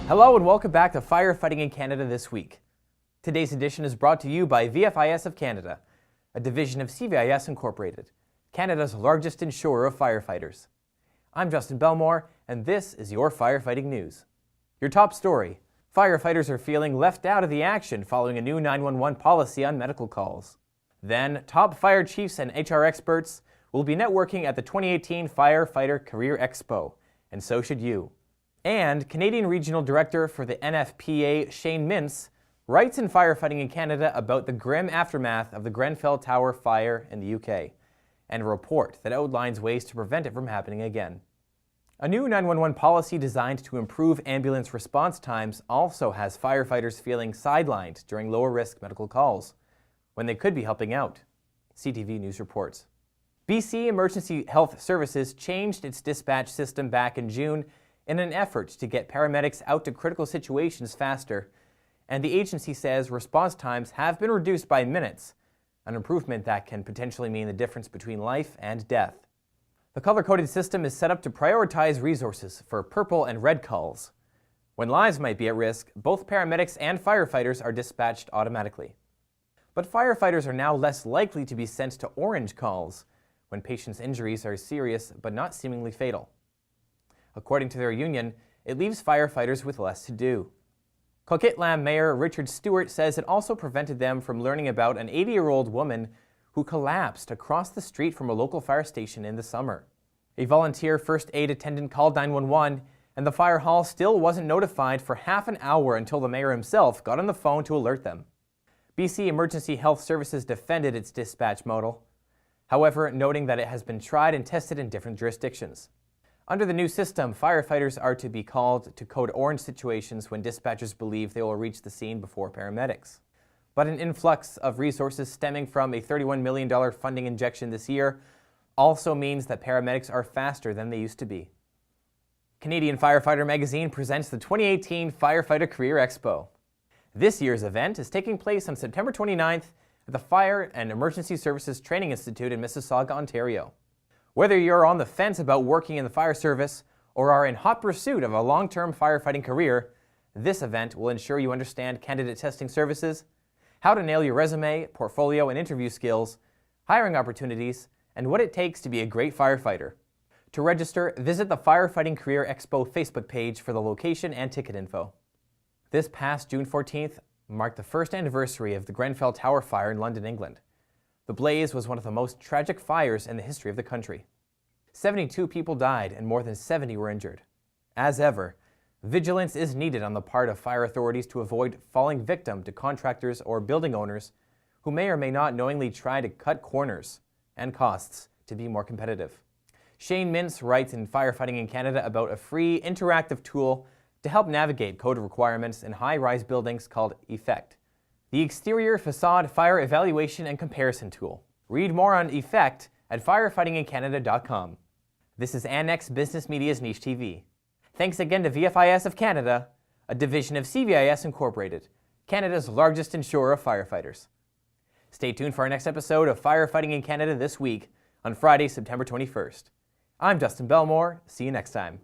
Hello and welcome back to Firefighting in Canada this week. Today's edition is brought to you by VFIS of Canada, a division of CVIS Incorporated, Canada's largest insurer of firefighters. I'm Justin Bellmore, and this is your firefighting news. Your top story: firefighters are feeling left out of the action following a new 911 policy on medical calls. Then, top fire chiefs and HR experts will be networking at the 2018 Firefighter Career Expo, and so should you. And Canadian Regional Director for the NFPA Shayne Mintz writes in Firefighting in Canada about the grim aftermath of the Grenfell Tower fire in the UK, and a report that outlines ways to prevent it from happening again. A new 911 policy designed to improve ambulance response times also has firefighters feeling sidelined during lower-risk medical calls, when they could be helping out, CTV News reports. BC Emergency Health Services changed its dispatch system back in June in an effort to get paramedics out to critical situations faster, and the agency says response times have been reduced by minutes, an improvement that can potentially mean the difference between life and death. The color-coded system is set up to prioritize resources for purple and red calls. When lives might be at risk, both paramedics and firefighters are dispatched automatically. But firefighters are now less likely to be sent to orange calls when patients' injuries are serious but not seemingly fatal. According to their union, it leaves firefighters with less to do. Coquitlam Mayor Richard Stewart says it also prevented them from learning about an 80-year-old woman who collapsed across the street from a local fire station in the summer. A volunteer first aid attendant called 911, and the fire hall still wasn't notified for half an hour until the mayor himself got on the phone to alert them. BC Emergency Health Services defended its dispatch model, however, noting that it has been tried and tested in different jurisdictions. Under the new system, firefighters are to be called to code orange situations when dispatchers believe they will reach the scene before paramedics. But an influx of resources stemming from a $31 million funding injection this year also means that paramedics are faster than they used to be. Canadian Firefighter magazine presents the 2018 Firefighter Career Expo. This year's event is taking place on September 29th at the Fire and Emergency Services Training Institute in Mississauga, Ontario. Whether you're on the fence about working in the fire service or are in hot pursuit of a long-term firefighting career, this event will ensure you understand candidate testing services, how to nail your resume, portfolio, and interview skills, hiring opportunities, and what it takes to be a great firefighter. To register, visit the Firefighting Career Expo Facebook page for the location and ticket info. This past June 14th marked the first anniversary of the Grenfell Tower fire in London, England. The blaze was one of the most tragic fires in the history of the country. 72 people died and more than 70 were injured. As ever, vigilance is needed on the part of fire authorities to avoid falling victim to contractors or building owners who may or may not knowingly try to cut corners and costs to be more competitive. Shayne Mintz writes in Firefighting in Canada about a free interactive tool to help navigate code requirements in high-rise buildings called Effect, the Exterior Facade Fire Evaluation and Comparison Tool. Read more on Effect at firefightingincanada.com. This is Annex Business Media's Niche TV. Thanks again to VFIS of Canada, a division of CVIS Incorporated, Canada's largest insurer of firefighters. Stay tuned for our next episode of Firefighting in Canada this week on Friday, September 21st. I'm Justin Bellmore. See you next time.